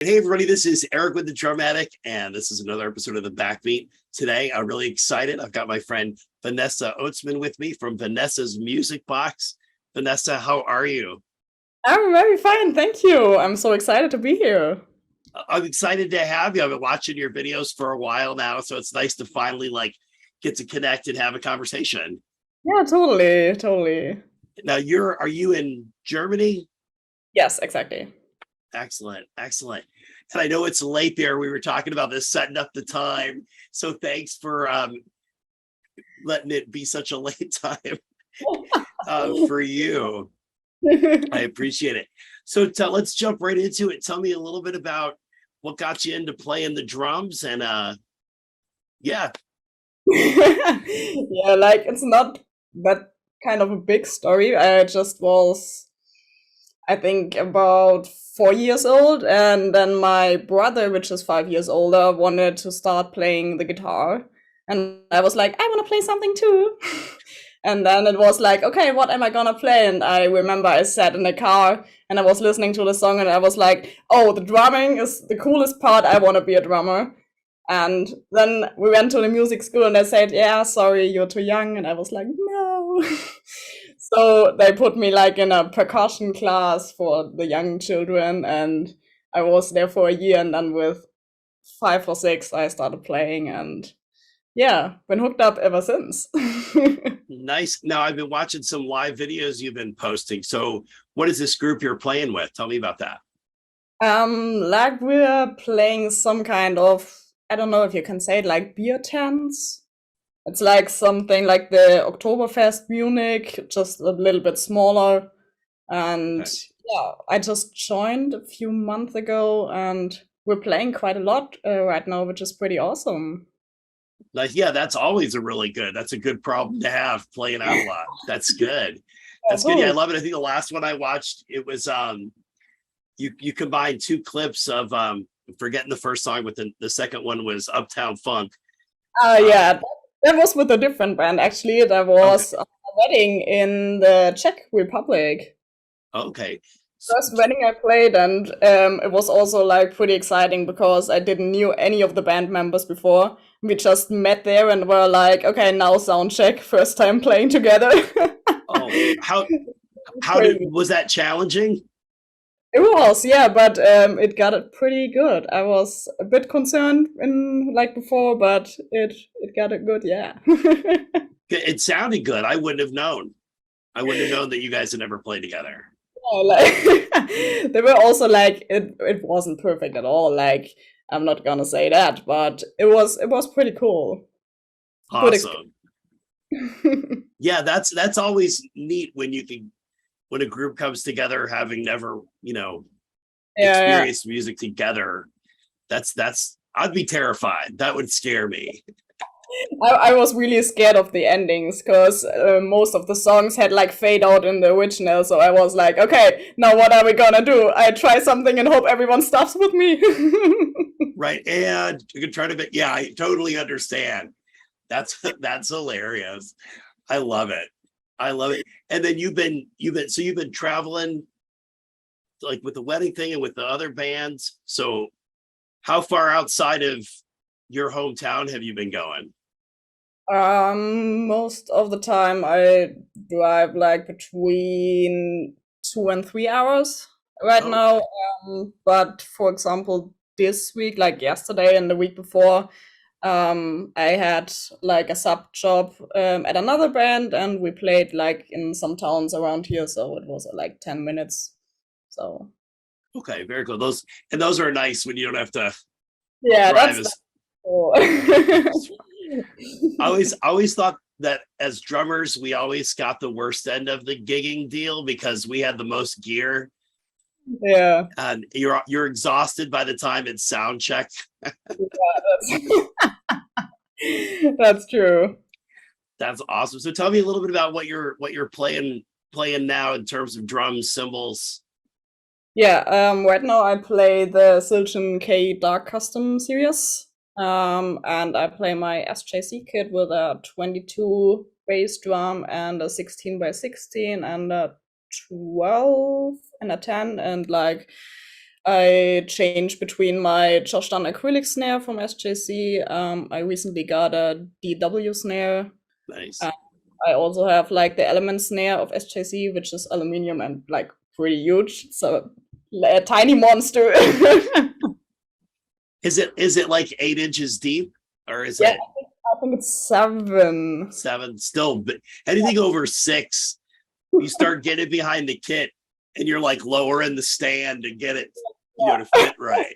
Hey, everybody, this is Eric with the Dramatic, and this is another episode of the Backbeat. Today, I'm really excited. I've got my friend Vanessa Otzmann with me from Vanessa's Music Box. Vanessa, how are you? I'm very fine, thank you. I'm so excited to be here. I'm excited to have you. I've been watching your videos for a while now, so it's nice to finally get to connect and have a conversation. Yeah, totally. Now, are you in Germany? Yes, exactly. Excellent, excellent. And I know it's late there. We were talking about this, setting up the time. So thanks for letting it be such a late time for you. I appreciate it. So let's jump right into it. Tell me a little bit about what got you into playing the drums and yeah. Yeah, like it's not that kind of a big story. I just was, I think, about 4 years old, and then my brother, which is 5 years older, wanted to start playing the guitar. And I was like, I want to play something too. And then it was like, okay, what am I gonna play? And I remember I sat in the car and I was listening to the song and I was like, oh, the drumming is the coolest part. I want to be a drummer. And then we went to the music school and they said, yeah, sorry, you're too young. And I was like, no. So they put me like in a percussion class for the young children. And I was there for a year. And then with 5 or 6, I started playing. And yeah, been hooked up ever since. Nice. Now I've been watching some live videos you've been posting. So what is this group you're playing with? Tell me about that. Like we're playing some kind of, I don't know if you can say it, like beer tents. It's like something like the Oktoberfest Munich, just a little bit smaller. And Okay. yeah, I just joined a few months ago and we're playing quite a lot right now, which is pretty awesome. Like, yeah, that's always that's a good problem to have, playing out a lot. That's good. Yeah, That's good. Yeah, I totally. love it. I think the last one I watched, it was you combined two clips of forgetting the first song, but the second one was Uptown Funk. Yeah, Um, that was with a different band actually. That okay, was a wedding in the Czech Republic. okay. First wedding I played, and it was also like pretty exciting because I didn't knew any of the band members before. We just met there and were like, okay, now sound check, first time playing together. Oh, how did Crazy. was that challenging? It was, yeah, but it got it pretty good. I was a bit concerned in like before, but it got it good, yeah. It sounded good. I wouldn't have known. I wouldn't have known that you guys had never played together. Yeah, like they were also like it wasn't perfect at all. Like I'm not gonna say that, but it was pretty cool. Good Awesome. experience. Yeah, that's always neat when you can when a group comes together having never, Yeah, experienced music together. That's I'd be terrified. That would scare me. I was really scared of the endings because most of the songs had like fade out in the original. So I was like, okay, now what are we gonna do? I try something and hope everyone stops with me. Right. And you can try to be, yeah, I totally understand. That's hilarious. I love it. I love it. And then you've been traveling like with the wedding thing and with the other bands. So how far outside of your hometown have you been going? Most of the time I drive like between 2 and 3 hours right Oh, now. But for example, this week, like yesterday and the week before, I had like a sub job at another band, and we played like in some towns around here, so it was like 10 minutes. So okay, very cool. Those are nice when you don't have to yeah, drive that's as cool. I always thought that as drummers, we always got the worst end of the gigging deal because we had the most gear Yeah, and you're exhausted by the time it's sound check. that's that's true. That's awesome. So tell me a little bit about what you're playing now in terms of drums, cymbals. Yeah, right now I play the Silton K Dark Custom series. And I play my SJC kit with a 22 bass drum and a 16 by 16 and a 12 and a 10 and like I changed between my Josh Dun acrylic snare from SJC. I recently got a DW snare. Nice. I also have like the element snare of SJC, which is aluminum and like pretty huge. So a tiny monster. Is it like 8 inches deep, or is Yeah, it I think it's 7. 7? Still, but anything over 6, you start getting behind the kit, and you're like lowering the stand to get it, to fit right.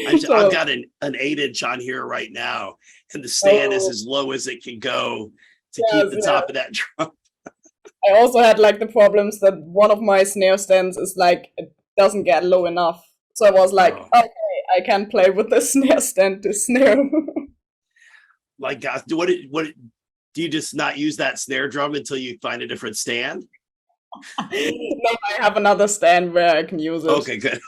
I've got an 8-inch on here right now, and the stand is as low as it can go to keep the top of that drum. I also had like the problems that one of my snare stands is like it doesn't get low enough. So I was like, okay, I can play with the snare stand to snare. My gosh, what do you just not use that snare drum until you find a different stand? No, I have another stand where I can use it. Okay, good.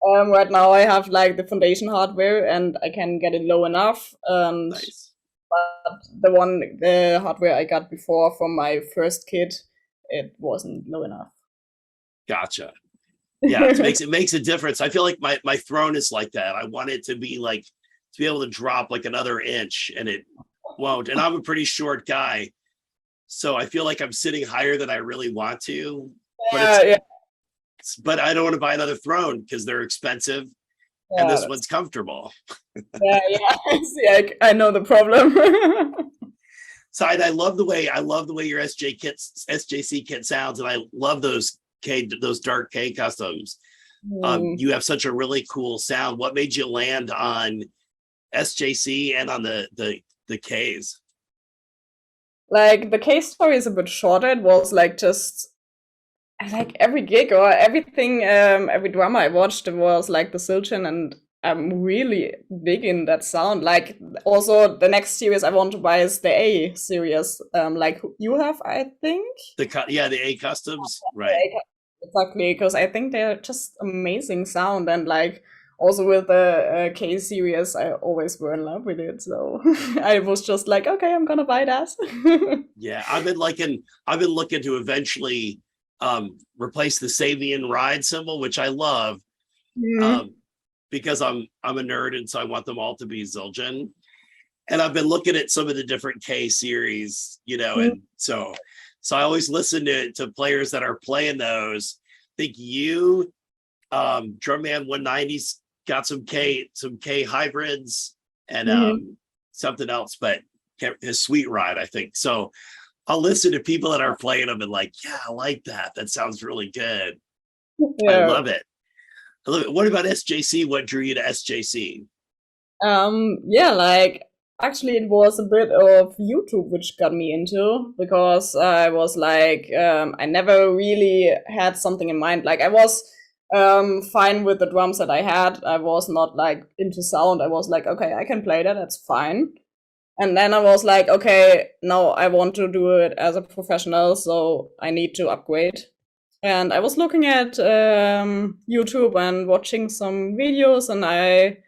Right now I have like the foundation hardware and I can get it low enough. Nice. But the hardware I got before from my first kit, it wasn't low enough. Gotcha. Yeah, it makes a difference. I feel like my throne is like that. I want it to be like, to be able to drop like another inch, and it won't. And I'm a pretty short guy, so I feel like I'm sitting higher than I really want to. But I don't want to buy another throne because they're expensive, and this one's comfortable. See, I know the problem. So I love the way your SJC kit sounds, and I love those dark K customs. You have such a really cool sound. What made you land on SJC and on the Ks? Like the K story is a bit shorter. It was like just like every gig or everything, every drama I watched, it was like the Silchin, and I'm really digging that sound. Like also the next series I want to buy is the A series, like you have, I think. The A customs, right? Exactly, because I think they're just amazing sound, and like also with the K series, I always were in love with it. So I was just like, okay, I'm gonna buy that. Yeah, I've been looking to eventually replace the Sabian ride cymbal, which I love, because I'm a nerd, and so I want them all to be Zildjian. And I've been looking at some of the different K series, and so I always listen to players that are playing those. I think you, Drumman 190's got some K hybrids and something else, but his Sweet Ride, I think. So I'll listen to people that are playing them and like, yeah, I like that. That sounds really good. Yeah. I love it. What about SJC? What drew you to SJC? Like actually it was a bit of YouTube which got me into, because I was like, I never really had something in mind. Like I was fine with the drums that I had. I was not like into sound. I was like, okay, I can play that, that's fine. And then I was like, okay, now I want to do it as a professional, so I need to upgrade. And I was looking at YouTube and watching some videos, and I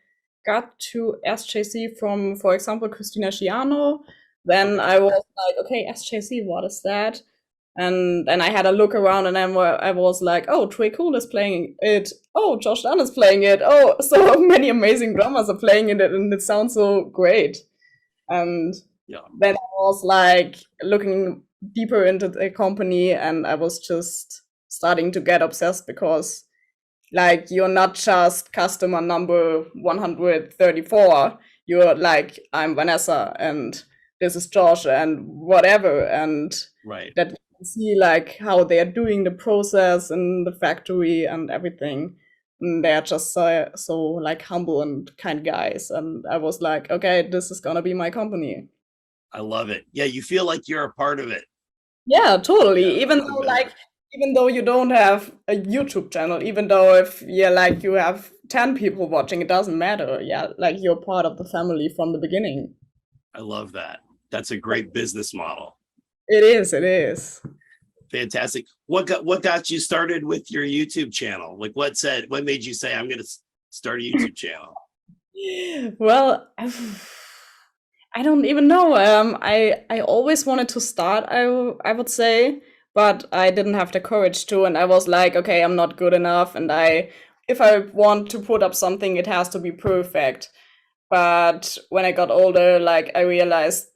got to SJC from, for example, Christina Schiano. Then I was like, okay, SJC, what is that? And then I had a look around, and then I was like, oh, Trey Cool is playing it. Oh, Josh Dun is playing it. Oh, so many amazing drummers are playing it, and it sounds so great. And then I was like looking deeper into the company, and I was just starting to get obsessed, because like you're not just customer number 134. You're like, I'm Vanessa, and this is Josh, and whatever. And that you can see like how they are doing the process in the factory and everything. And they're just so like humble and kind guys. And I was like, okay, this is gonna be my company. I love it. Yeah, you feel like you're a part of it. Yeah, totally. Yeah, even though you don't have a YouTube channel, even though if you have 10 people watching, it doesn't matter. Yeah, like you're part of the family from the beginning. I love that. That's a great business model. It is. Fantastic. What got you started with your YouTube channel? Like what made you say, I'm going to start a YouTube channel? Well, I don't even know. I always wanted to start, I would say, but I didn't have the courage to. And I was like, okay, I'm not good enough. And I if I want to put up something, it has to be perfect. But when I got older, like I realized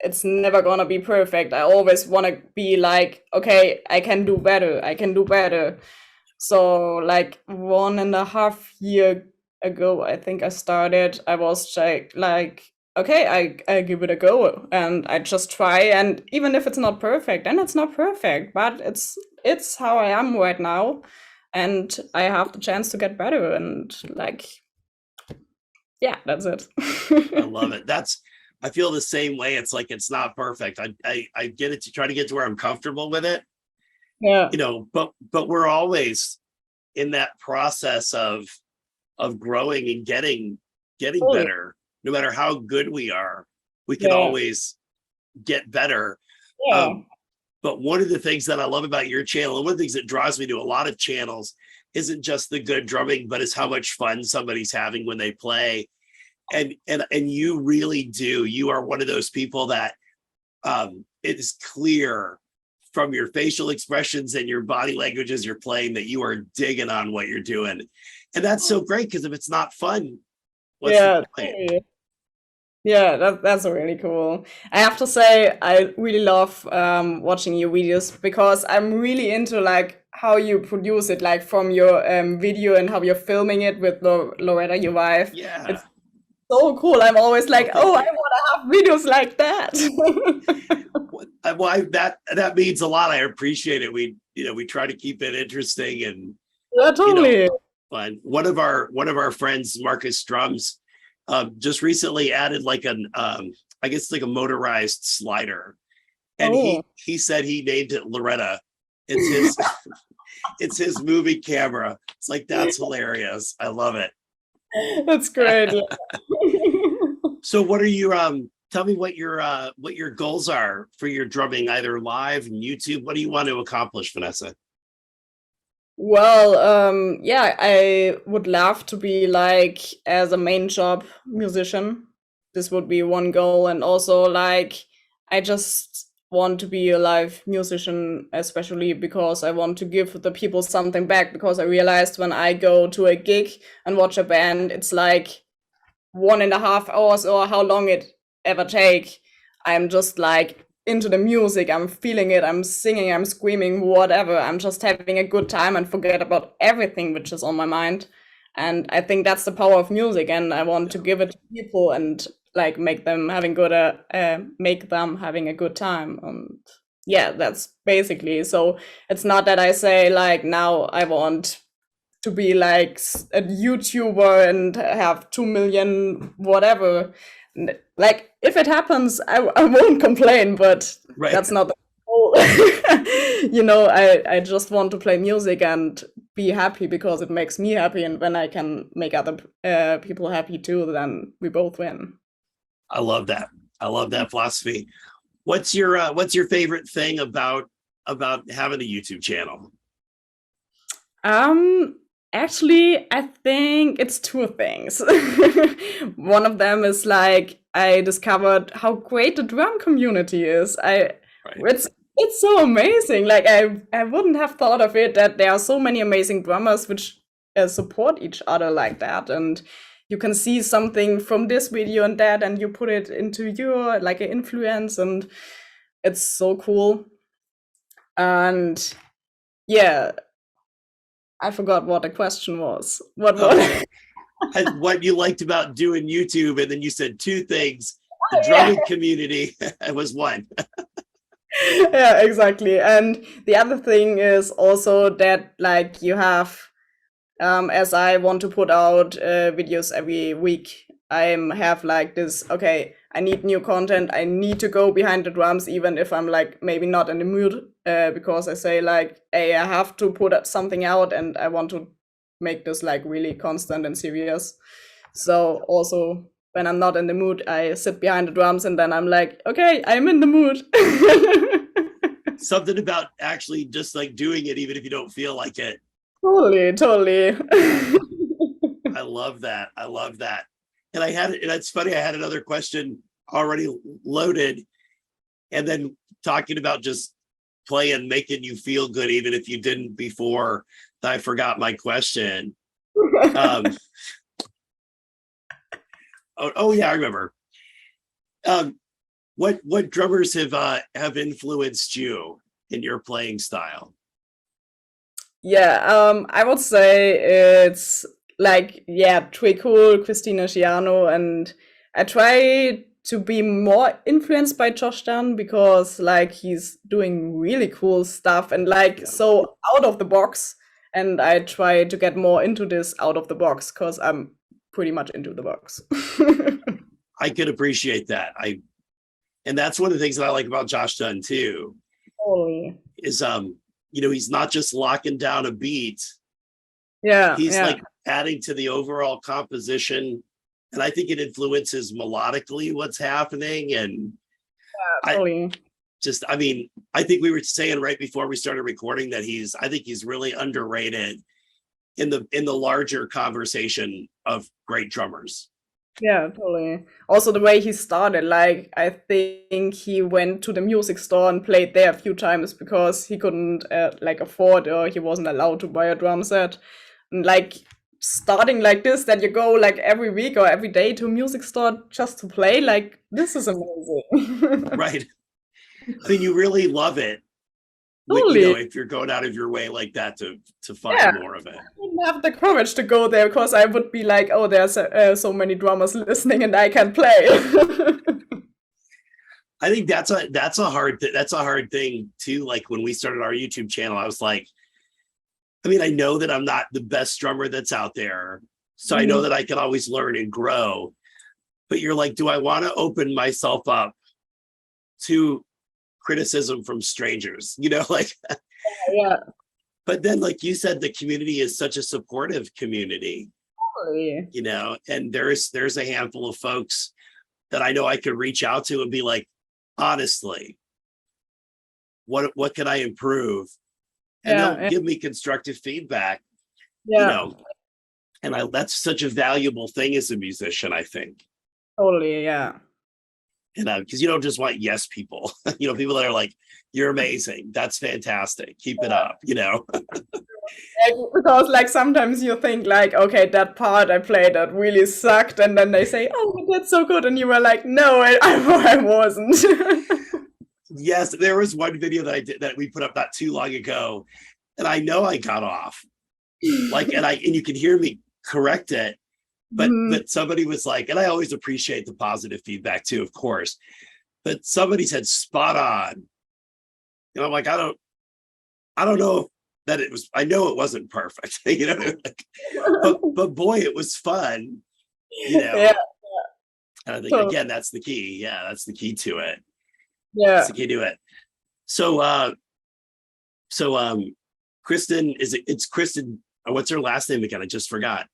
it's never gonna be perfect. I always want to be like, okay, I can do better. I can do better. So like 1.5 year ago, I think I started. I was like, okay, I give it a go, and I just try. And even if it's not perfect, and it's not perfect, but it's how I am right now, and I have the chance to get better. And like, yeah, that's it. I love it. I feel the same way. It's like, it's not perfect. I get it, to try to get to where I'm comfortable with it, Yeah, but we're always in that process of growing and getting totally. better. No matter how good we are, we can Yeah, always get better. yeah, But one of the things that I love about your channel, and one of the things that draws me to a lot of channels, isn't just the good drumming, but is how much fun somebody's having when they play. And you really do. You are one of those people that it is clear from your facial expressions and your body language as you're playing that you are digging on what you're doing. And that's so great, because if it's not fun, what's the yeah, point? totally. Yeah, that's really cool. I have to say, I really love watching your videos because I'm really into like how you produce it, like from your video and how you're filming it with Loretta, your wife. Yeah. It's so cool. I'm always Oh, like, oh, thank I you. want to have videos like that. That means a lot. I appreciate it. We try to keep it interesting and, Yeah, you know, totally. fun. One of our friends, Marcus Drums, just recently added like I guess like a motorized slider, and Oh, he said he named it Loretta. It's his it's his movie camera. It's like, that's hilarious. I love it. that's great. Yeah. So what are you tell me what your goals are for your drumming, either live and YouTube? What do you want to accomplish, Vanessa? Well, yeah, I would love to be like as a main job musician. This would be one goal. And also like I just want to be a live musician, especially because I want to give the people something back, because I realized when I go to a gig and watch a band, it's like 1.5 hours or how long it ever take. I'm just like into the music, I'm feeling it, I'm singing, I'm screaming, whatever. I'm just having a good time and forget about everything which is on my mind. And I think that's the power of music, and I want to give it to people and like make them having a good time. And yeah, that's basically. So it's not that I say like now I want to be like a YouTuber and have 2 million whatever. Like if it happens, I won't complain, but Right. that's not the goal. I just want to play music and be happy because it makes me happy, and when I can make other people happy too, then we both win. I love that. I love that philosophy. What's your favorite thing about having a YouTube channel? Um, Actually, I think it's two things. One of them is like I discovered how great the drum community is. Right. It's so amazing. Like I wouldn't have thought of it that there are so many amazing drummers which support each other like that, and you can see something from this video and that, and you put it into your like an influence, and it's so cool. And yeah, I forgot what the question was. What Oh, was? what you liked about doing YouTube, and then you said two things. The Yeah, drumming community was one. yeah, exactly. And the other thing is also that like you have, as I want to put out videos every week, I have like this. Okay, I need new content. I need to go behind the drums, even if I'm like maybe not in the mood, because I say like, hey, I have to put something out, and I want to make this like really constant and serious. So also when I'm not in the mood, I sit behind the drums, and then I'm like, okay, I'm in the mood. Something about actually just like doing it, even if you don't feel like it. Totally, totally. I love that. I love that. And it's funny, I had another question already loaded, and then talking about just playing, making you feel good, even if you didn't before, I forgot my question. Um, oh yeah, I remember. Um, what drummers have influenced you in your playing style? Yeah, I would say it's like, yeah, Cool, Christina Schiano, and I try to be more influenced by Josh Dunn because like he's doing really cool stuff and like Yeah, so out of the box. And I try to get more into this out of the box because I'm pretty much into the box. I could appreciate that. And that's one of the things that I like about Josh Dunn too, Totally. is he's not just locking down a beat. Yeah, He's yeah, like adding to the overall composition. And I think it influences melodically what's happening. And I totally. I mean, I think we were saying right before we started recording that I think he's really underrated in the larger conversation of great drummers. Yeah, totally. Also, the way he started, like, I think he went to the music store and played there a few times because he couldn't, like, afford or he wasn't allowed to buy a drum set. And, like, starting like this, that you go, like, every week or every day to a music store just to play, like, this is amazing. Right. I mean, you really love it when, Totally. if you're going out of your way like that to Yeah. find more of it. I wouldn't have the courage to go there because I would be like, oh, there's so many drummers listening and I can play. I think that's a hard thing too. Like when we started our YouTube channel, I was like, I mean, I know that I'm not the best drummer that's out there, so I know that I can always learn and grow. But you're like, do I want to open myself up to criticism from strangers? Like. Yeah, But then, like you said, the community is such a supportive community, totally. and there's a handful of folks that I know I could reach out to and be like, honestly, what can I improve? And Yeah, they'll yeah, give me constructive feedback, yeah, and that's such a valuable thing as a musician, I think. totally. Yeah. Because you don't just want yes people, people that are like, you're amazing, that's fantastic, keep it up. Because like sometimes you think like, okay, that part I played that really sucked, and then they say, oh, you did so good, and you were like, no, I wasn't. Yes, there was one video that I did that we put up not too long ago, and I know I got off. And you can hear me correct it, but somebody was like, and I always appreciate the positive feedback too, of course. But somebody said spot on. I'm like, I don't know that it was. I know it wasn't perfect, but boy, it was fun, Yeah, And I think so, again, that's the key. Yeah, that's the key to it. That's yeah. the key to it. So Kristen, it's Kristen. What's her last name again? I just forgot.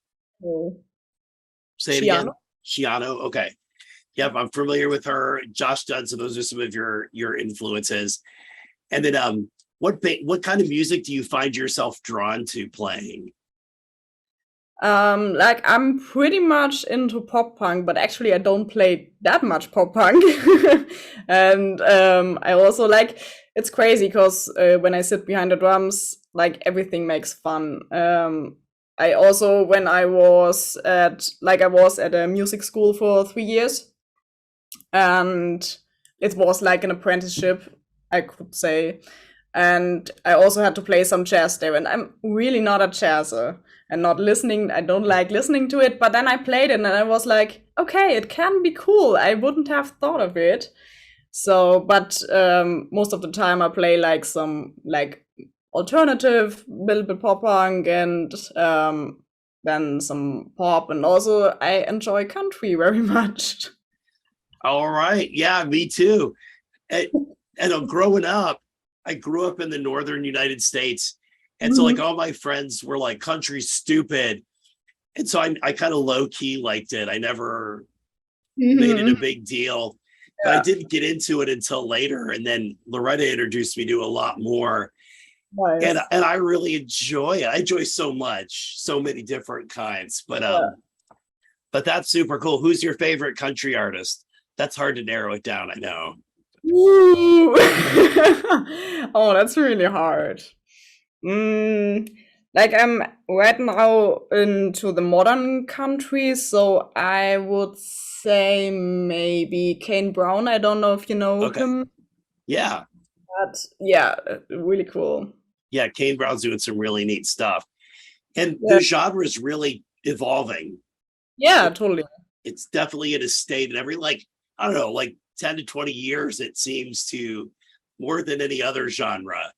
Say it again. Chiano? Shiano. Okay. Yep, I'm familiar with her. Josh Dunn. So those are some of your influences. And then what kind of music do you find yourself drawn to playing? Like I'm pretty much into pop punk, but actually I don't play that much pop punk. And I also like it's crazy because when I sit behind the drums, like everything makes fun. I also when I was at a music school for 3 years, and it was like an apprenticeship, I could say. And I also had to play some jazz there, and I'm really not a jazzer and not listening. I don't like listening to it, but then I played it and I was like, okay, it can be cool. I wouldn't have thought of it. So, but most of the time I play like some like alternative, little bit pop punk, and then some pop, and also I enjoy country very much. All right. Yeah, me too. And growing up, I grew up in the northern United States. And so like all my friends were like country stupid. And so I kind of low key liked it. I never made it a big deal. But I didn't get into it until later. And then Loretta introduced me to a lot more. Nice. And I really enjoy it. I enjoy so much, so many different kinds. But that's super cool. Who's your favorite country artist? That's hard to narrow it down, I know. Ooh. Oh, that's really hard. Like I'm right now into the modern country, so I would say maybe Kane Brown. I don't know if you know Okay. him, Yeah. but yeah, really cool. Yeah. Kane Brown's doing some really neat stuff. And Yeah, the genre is really evolving. yeah, It, totally. it's definitely in a state, and every like, I don't know, like 10 to 20 years, it seems to more than any other genre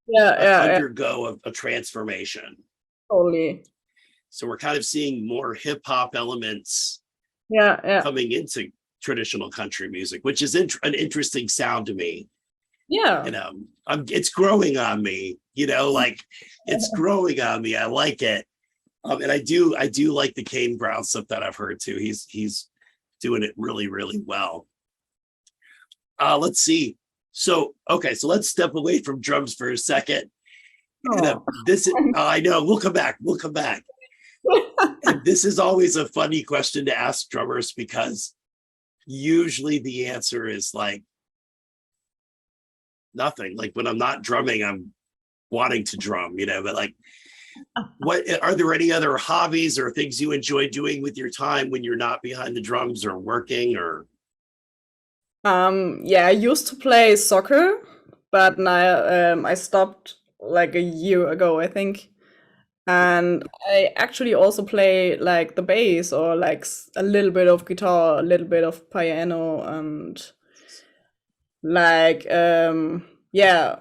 Yeah, yeah, yeah, undergo a transformation. totally. So we're kind of seeing more hip hop elements Yeah, yeah, coming into traditional country music, which is an interesting sound to me. yeah. You know, it's growing on me. You know, like it's growing on me. I like it, and I do like the Kane Brown stuff that I've heard too. He's doing it really really well. Let's see. So okay, so let's step away from drums for a second. And Oh. this, I know we'll come back. We'll come back. And this is always a funny question to ask drummers because usually the answer is like nothing. Like when I'm not drumming, I'm wanting to drum, you know, but like what are there any other hobbies or things you enjoy doing with your time when you're not behind the drums or working or Yeah, I used to play soccer, but now I stopped like a year ago, I think. And I actually also play like the bass or like a little bit of guitar, a little bit of piano, and like yeah,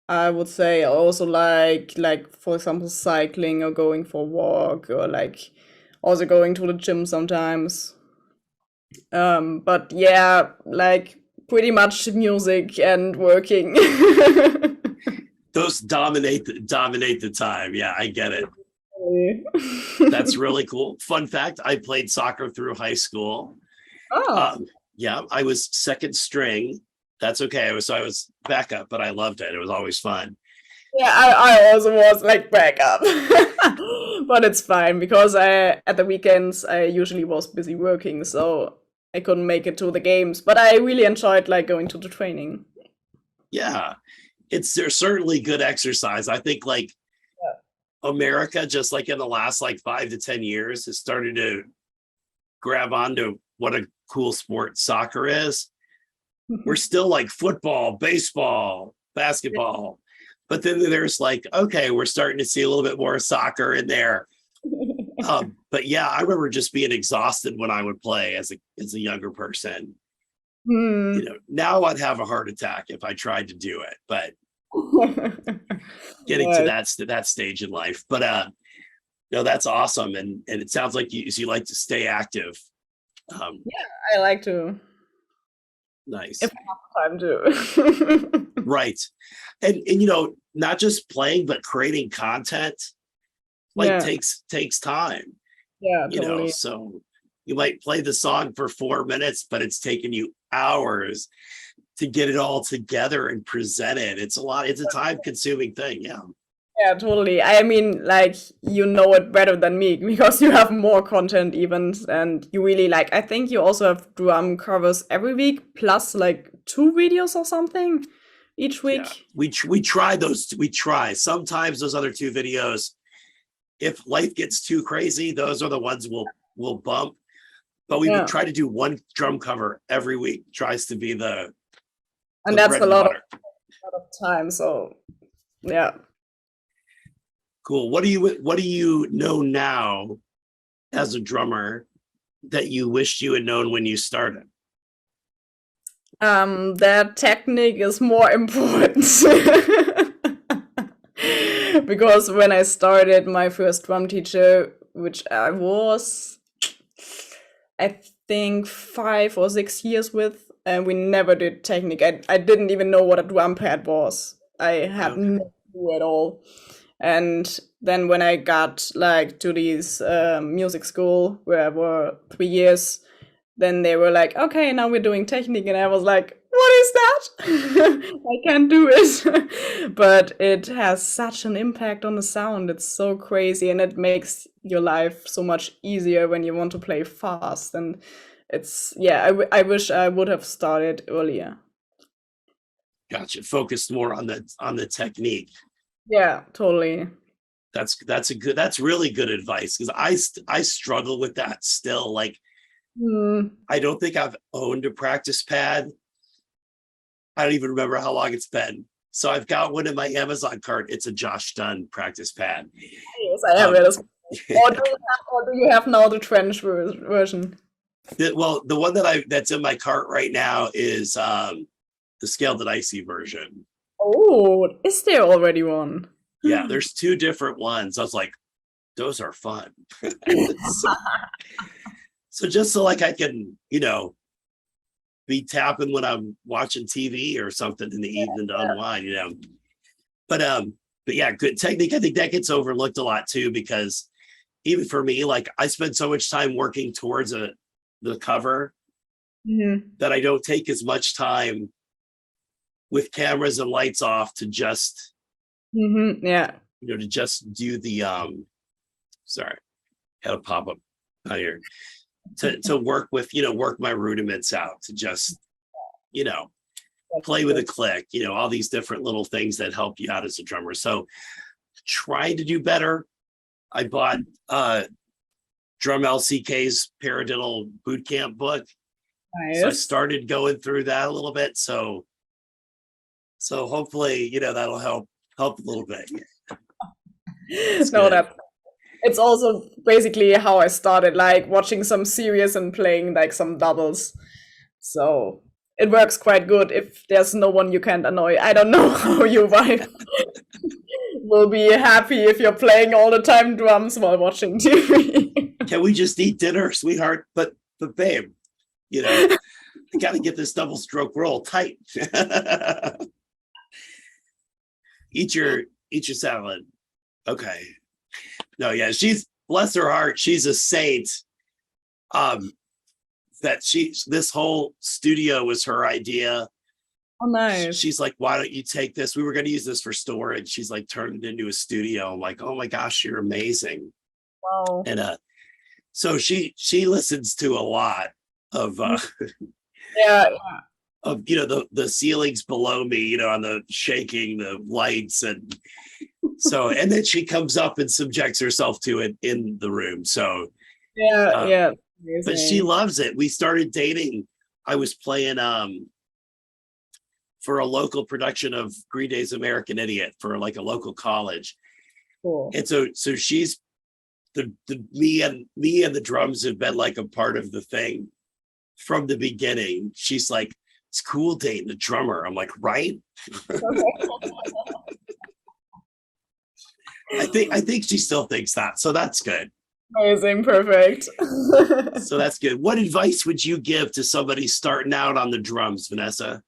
I would say I also like for example cycling or going for a walk or like also going to the gym sometimes. But yeah, like pretty much music and working. those dominate the time? Yeah, I get it. That's really cool. Fun fact, I played soccer through high school. Oh, Yeah, I was second string. That's okay. I was backup, but I loved it. It was always fun. yeah, I also was like backup. But it's fine because I at the weekends I usually was busy working, so I couldn't make it to the games. But I really enjoyed like going to the training. Yeah, it's there's certainly good exercise. I think like America, just like in the last like 5 to 10 years, has started to grab onto what a cool sport soccer is. We're still like football, baseball, basketball, but then there's like, okay, we're starting to see a little bit more soccer in there. But yeah, I remember just being exhausted when I would play as a younger person. You Hmm. know, now I'd have a heart attack if I tried to do it, but getting to Yeah, that stage in life. But no, that's awesome, and it sounds like you like to stay active. Um, I like to nice, if I have time to. right? And you know, not just playing, but creating content like Yeah, takes time. yeah, You know, totally. so you might play the song for 4 minutes, but it's taken you hours to get it all together and present it. It's a lot. It's a time consuming thing. Yeah. Yeah, totally. I mean, like, you know it better than me because you have more content even, and you really like, I think you also have drum covers every week, plus like 2 videos or something each Yeah, week. we try those. We try sometimes those other 2 videos. If life gets too crazy, those are the ones we'll bump. But we would Yeah. try to do one drum cover every week. Tries to be And the that's bread a and butter. lot of time. So, yeah. Cool. What do you know now as a drummer that you wished you had known when you started? That technique is more important. Because when I started my first drum teacher, which I was, I think 5 or 6 years with, and we never did technique. I didn't even know what a drum pad was. I had Okay. no clue at all. And then when I got like to this music school where I were 3 years, then they were like, okay, now we're doing technique. And I was like, what is that? I can't do it. But it has such an impact on the sound. It's so crazy. And it makes your life so much easier when you want to play fast. And it's, yeah, I wish I would have started earlier. Gotcha. Focused more on the technique. Yeah, totally. That's really good advice, because I struggle with that still. Like, I don't think I've owned a practice pad. I don't even remember how long it's been. So I've got one in my Amazon cart. It's a Josh Dunn practice pad. Yes, I have it. Or do you have now the trench version? The one that's in my cart right now is the Scaled and Icy version. Oh, is there already one? Yeah, there's two different ones. I was like, those are fun. So just so like I can, be tapping when I'm watching TV or something in the evening to unwind, But yeah, good technique. I think that gets overlooked a lot too, because even for me, like I spend so much time working towards the cover that I don't take as much time with cameras and lights off to just to just do the sorry, had a pop-up out here to work with, work my rudiments out, to just play with a click, all these different little things that help you out as a drummer. So trying to do better. I bought Drum LCK's Paradiddle Bootcamp book. Nice. So I started going through that a little bit. So hopefully, that'll help a little bit. It's also basically how I started, like watching some series and playing like some doubles. So it works quite good if there's no one you can't annoy. I don't know how your wife will be happy if you're playing all the time drums while watching TV. Can we just eat dinner, sweetheart? But babe, I gotta get this double stroke roll tight. Eat your salad. Okay. No, yeah, she's, bless her heart, she's a saint. This whole studio was her idea. Oh, nice. She's like, why don't you take this? We were going to use this for storage. She's like, turned it into a studio. I'm like, oh my gosh, you're amazing. Wow. And so she listens to a lot of of the ceilings below me, on the shaking, the lights, and so, and then she comes up and subjects herself to it in the room. So yeah. But she loves it. We started dating. I was playing for a local production of Green Day's American Idiot for like a local college. Cool. And so she's me and the drums have been like a part of the thing from the beginning. She's like, it's cool dating a drummer. I'm like, right? I think she still thinks that. So that's good. Amazing, perfect. So that's good. What advice would you give to somebody starting out on the drums, Vanessa?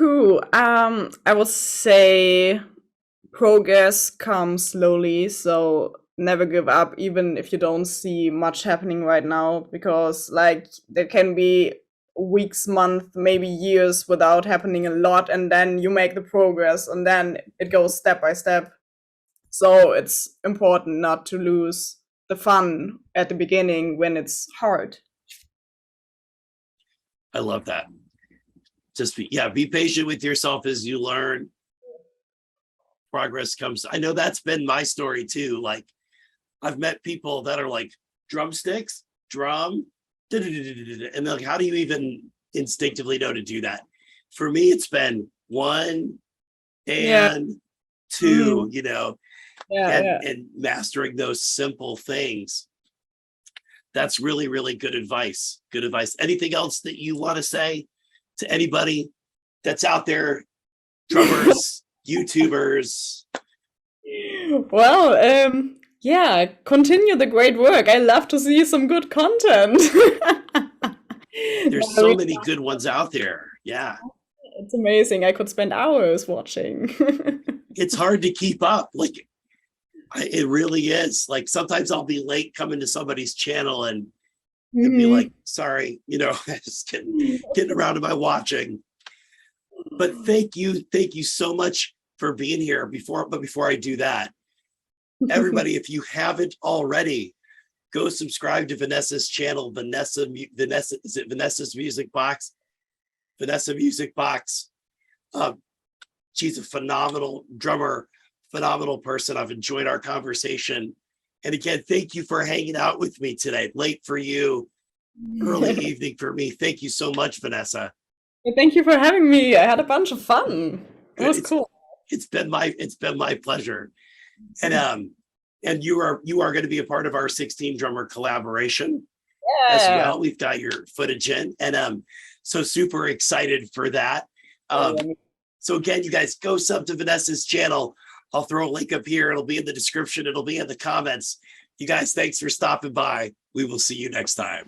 I would say progress comes slowly, so never give up, even if you don't see much happening right now, because like there can be weeks, months, maybe years without happening a lot, and then you make the progress, and then it goes step by step. So it's important not to lose the fun at the beginning when it's hard. I love that. Just be patient with yourself as you learn. Progress comes. I know that's been my story too. Like I've met people that are like drumsticks, drum, and they're like, how do you even instinctively know to do that? For me, it's been 1 and 2, and mastering those simple things. That's really, really good advice. Good advice. Anything else that you want to say to anybody that's out there, drummers, YouTubers? Well, continue the great work. I love to see some good content. There's so many good ones out there. Yeah. It's amazing. I could spend hours watching. It's hard to keep up. Like, it really is. Like, sometimes I'll be late coming to somebody's channel and be like, sorry, just getting around to my watching. But thank you so much for being here. Before I do that, everybody, if you haven't already, go subscribe to Vanessa's channel. Vanessa, is it Vanessa's Music Box? Vanessa Music Box. She's a phenomenal drummer, phenomenal person. I've enjoyed our conversation. And again, thank you for hanging out with me today. Late for you, early evening for me. Thank you so much, Vanessa. Thank you for having me. I had a bunch of fun. It was cool. It's been my pleasure. And you are going to be a part of our 16 drummer collaboration as well. We've got your footage in, and so super excited for that. So again, you guys go sub to Vanessa's channel. I'll throw a link up here. It'll be in the description. It'll be in the comments. You guys, thanks for stopping by. We will see you next time.